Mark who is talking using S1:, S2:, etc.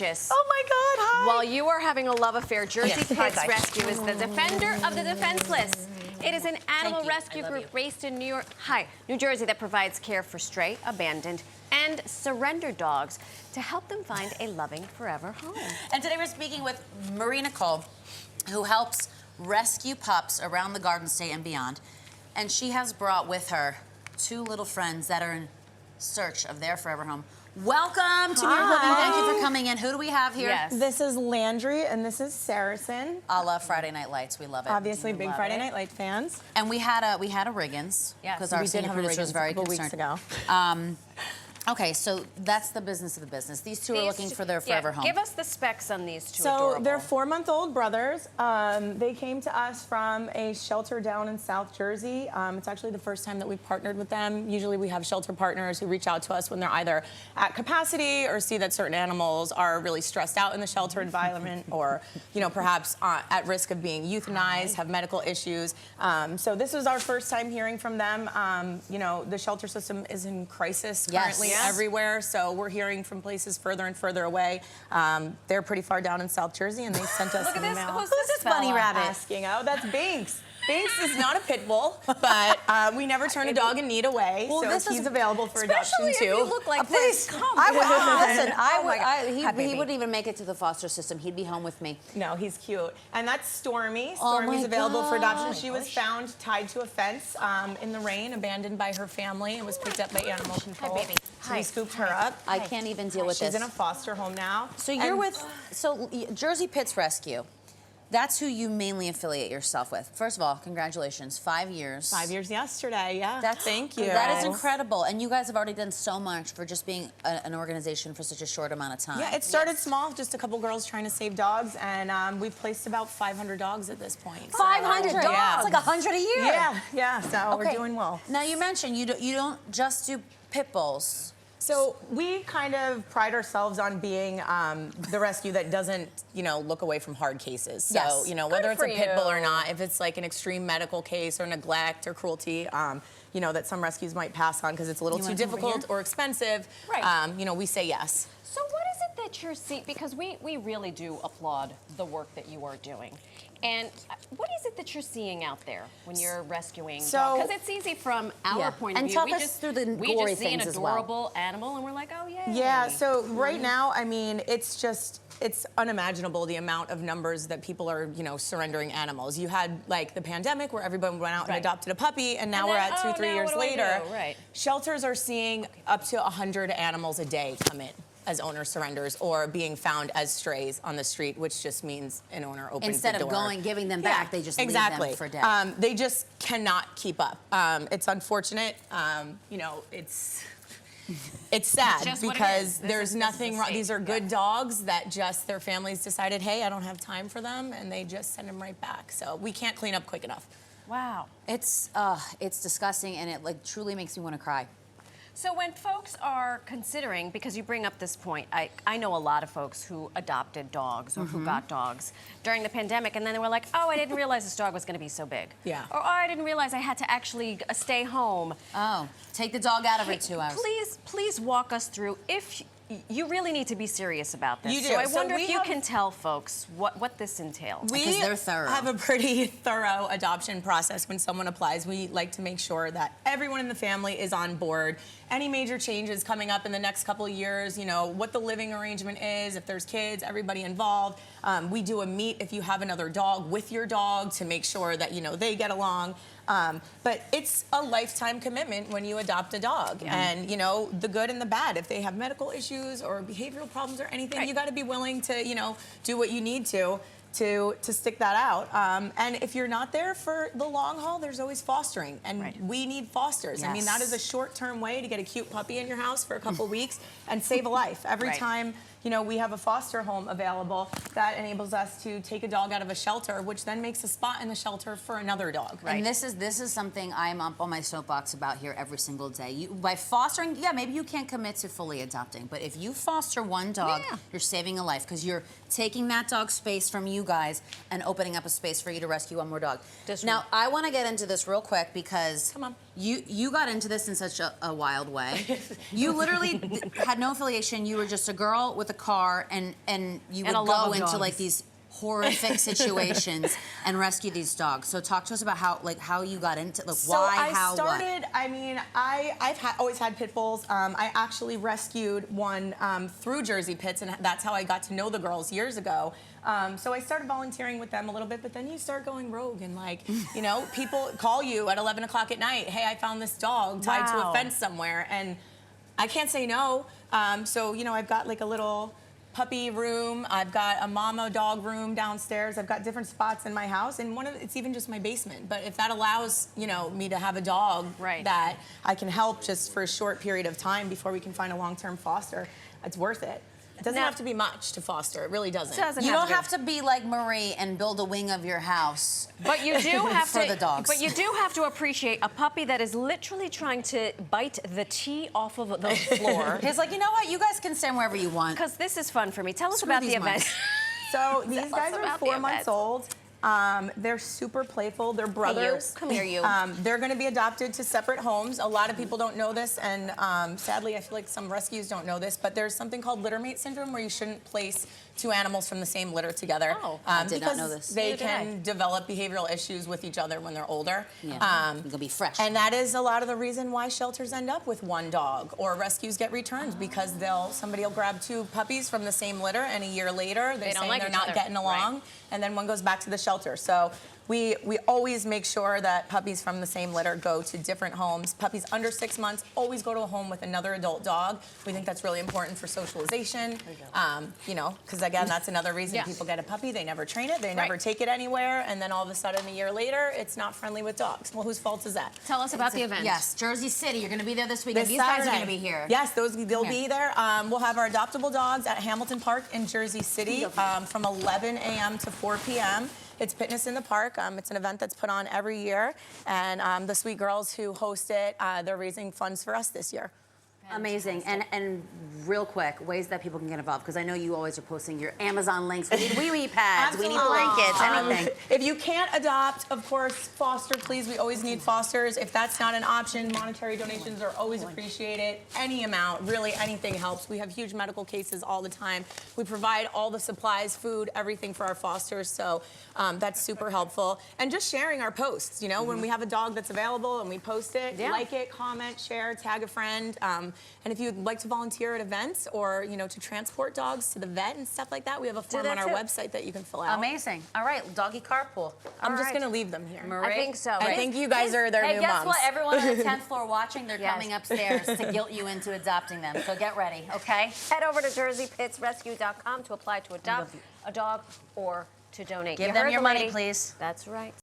S1: precious.
S2: Oh my God, hi.
S1: While you are having a love affair, Jersey
S2: Yes.
S1: Pets
S2: Hi.
S1: Rescue is the defender of the defenseless. It is an animal rescue group based in New Jersey that provides care for stray, abandoned, and surrendered dogs to help them find a loving forever home.
S3: And today we're speaking with Marie Nicole, who helps rescue pups around the Garden State and beyond. And she has brought with her two little friends that are in search of their forever home. Welcome to New York Living. Thank you for coming in. Who do we have here?
S1: Yes.
S2: This is Landry and this is Saracen.
S3: I love Friday Night Lights. We love it.
S2: Obviously, big Friday Night Light fans.
S3: And we had a Riggins because our senior producer was very concerned.
S2: Weeks ago.
S3: Okay, so that's the business of the business. These two are looking for their forever home.
S1: Give us the specs on these two.
S2: So they're 4-month-old brothers. They came to us from a shelter down in South Jersey. It's actually the first time that we've partnered with them. Usually we have shelter partners who reach out to us when they're either at capacity or see that certain animals are really stressed out in the shelter environment or, you know, perhaps at risk of being euthanized, have medical issues. So this was our first time hearing from them. You know, the shelter system is in crisis currently everywhere, so we're hearing from places further and further away. They're pretty far down in South Jersey, and they sent us an email.
S1: Who's this bunny rabbit?
S2: Asking, oh, that's Binks. Binks is not a pit bull, but we never turn a dog in need away, so he's available for adoption too.
S1: Especially if you look like this.
S3: Listen, he wouldn't even make it to the foster system. He'd be home with me.
S2: No, he's cute. And that's Stormy. Stormy's available for adoption. She was found tied to a fence in the rain, abandoned by her family, and was picked up by animal control.
S1: Hi, baby.
S2: So we scooped her up.
S3: I can't even deal with this.
S2: She's in a foster home now.
S3: So you're with Jersey Pits Rescue. That's who you mainly affiliate yourself with. First of all, congratulations, 5 years.
S2: 5 years yesterday, yeah. Thank you.
S3: That is incredible. And you guys have already done so much for just being an organization for such a short amount of time.
S2: Yeah, it started small, just a couple girls trying to save dogs, and we've placed about 500 dogs at this point.
S3: 500 dogs?
S2: Yeah.
S3: It's like 100 a year.
S2: Yeah, so we're doing well.
S3: Now you mentioned you don't just do pit bulls.
S2: So we kind of pride ourselves on being the rescue that doesn't, you know, look away from hard cases. So, you know, whether it's a pit bull or not, if it's like an extreme medical case or neglect or cruelty, you know, that some rescues might pass on because it's a little too difficult or expensive, you know, we say yes.
S1: So what is it that you're seeing? Because we really do applaud the work that you are doing. And what is it that you're seeing out there when you're rescuing dogs? Because it's easy from our point of view.
S3: And talk us through the gory things as well.
S1: We just see an adorable animal and we're like, oh, yay.
S2: Yeah, so right now, I mean, it's unimaginable the amount of numbers that people are, you know, surrendering animals. You had like the pandemic where everyone went out and adopted a puppy, and now we're at 2-3 years later. Shelters are seeing up to 100 animals a day come in as owner surrenders or being found as strays on the street, which just means an owner opens the door.
S3: Instead of giving them back, they just leave them for dead.
S2: They just cannot keep up. It's unfortunate. You know, it's sad because there's nothing wrong. These are good dogs that just their families decided, hey, I don't have time for them, and they just send them right back. So we can't clean up quick enough.
S1: Wow.
S3: It's disgusting, and it like truly makes me want to cry.
S1: So when folks are considering, because you bring up this point, I know a lot of folks who adopted dogs or who got dogs during the pandemic, and then they were like, oh, I didn't realize this dog was going to be so big.
S2: Yeah.
S1: Or, oh, I didn't realize I had to actually stay home.
S3: Oh, take the dog out of it 2 hours.
S1: Please walk us through if you really need to be serious about this.
S2: You do.
S1: So I wonder if you can tell folks what this entails.
S3: Because they're thorough.
S2: We have a pretty thorough adoption process when someone applies. We like to make sure that everyone in the family is on board. Any major changes coming up in the next couple of years, you know, what the living arrangement is, if there's kids, everybody involved. We do a meet if you have another dog with your dog to make sure that, you know, they get along. But it's a lifetime commitment when you adopt a dog. And, you know, the good and the bad. If they have medical issues or behavioral problems or anything, you got to be willing to, you know, do what you need to stick that out. And if you're not there for the long haul, there's always fostering. And we need fosters. I mean, that is a short-term way to get a cute puppy in your house for a couple weeks and save a life. Every time, you know, we have a foster home available, that enables us to take a dog out of a shelter, which then makes a spot in the shelter for another dog.
S3: And this is something I'm up on my soapbox about here every single day. By fostering, maybe you can't commit to fully adopting, but if you foster one dog, you're saving a life because you're taking that dog's space from you guys and opening up a space for you to rescue one more dog. Now, I want to get into this real quick because you got into this in such a wild way. You literally had no affiliation. You were just a girl with with a car and you would
S1: And a love
S3: go
S1: of
S3: into
S1: dogs.
S3: like these horrific situations and rescue these dogs. So talk to us about how you got into why, how,
S2: started,
S3: what.
S2: I mean, I've always had pit bulls. I actually rescued one through Jersey Pits, and that's how I got to know the girls years ago. So I started volunteering with them a little bit, but then you start going rogue and you know, people call you at 11 o'clock at night, hey, I found this dog tied to a fence somewhere, and I can't say no. So, you know, I've got like a little puppy room. I've got a mama dog room downstairs. I've got different spots in my house, and it's even just my basement. But if that allows, you know, me to have a dog that I can help just for a short period of time before we can find a long-term foster, it's worth it. It doesn't have to be much to foster. It really doesn't.
S3: You don't have to be like Marie and build a wing of your house.
S1: But you do have
S3: for
S1: to,
S3: the dogs.
S1: But you do have to appreciate a puppy that is literally trying to bite the tea off of the floor.
S3: He's like, you know what? You guys can stand wherever you want.
S1: Because this is fun for me. Tell us
S3: Screw
S1: about
S3: these
S1: the event.
S3: mice.
S2: So these guys are
S1: about
S2: 4
S1: the
S2: months
S1: event.
S2: old. They're super playful. They're brothers.
S1: Come here, you.
S2: They're going to be adopted to separate homes. A lot of people don't know this, and sadly, I feel like some rescues don't know this, but there's something called littermate syndrome where you shouldn't place 2 animals from the same litter together.
S3: I did not know
S2: because
S3: this.
S2: they can develop behavioral issues with each other when they're older.
S3: Yeah, you're gonna be fresh.
S2: And that is a lot of the reason why shelters end up with 1 dog, or rescues get returned, because somebody will grab 2 puppies from the same litter, and a year later they're saying they're not getting along, and then one goes back to the shelter. So we always make sure that puppies from the same litter go to different homes. Puppies under 6 months always go to a home with another adult dog. We think that's really important for socialization. You know, because again, that's another reason people get a puppy. They never train it, they never take it anywhere, and then all of a sudden, a year later, it's not friendly with dogs. Well, whose fault is that?
S1: Tell us about the event.
S3: Yes, Jersey City. You're going to be there this weekend.
S2: This
S3: These guys are
S2: Saturday.
S3: going to be here.
S2: Yes, they'll be there. We'll have our adoptable dogs at Hamilton Park in Jersey City from 11 a.m. to 4 p.m. It's Fitness in the Park. It's an event that's put on every year, and the sweet girls who host it, they're raising funds for us this year.
S3: Amazing. And real quick, ways that people can get involved, because I know you always are posting your Amazon links. We need wee-wee pads, we need blankets, anything.
S2: If you can't adopt, of course, foster, please. We always need fosters. If that's not an option, monetary donations are always appreciated. Any amount, really anything helps. We have huge medical cases all the time. We provide all the supplies, food, everything for our fosters, so that's super helpful. And just sharing our posts, you know, when we have a dog that's available and we post it, like it, comment, share, tag a friend. And if you'd like to volunteer at events or, you know, to transport dogs to the vet and stuff like that, we have a form on our website that you can fill out.
S3: Amazing. All right, doggy carpool.
S2: I'm just going to leave them here.
S3: Marie?
S1: I think so.
S2: I think you guys are their new moms.
S3: Hey, guess what? Everyone on the 10th floor watching, they're coming upstairs to guilt you into adopting them. So get ready, okay?
S1: Head over to jerseypitsrescue.com to apply to adopt a dog or to donate.
S3: Give
S1: You
S3: them
S1: heard
S3: your
S1: the
S3: money,
S1: lady.
S3: please.
S1: That's right.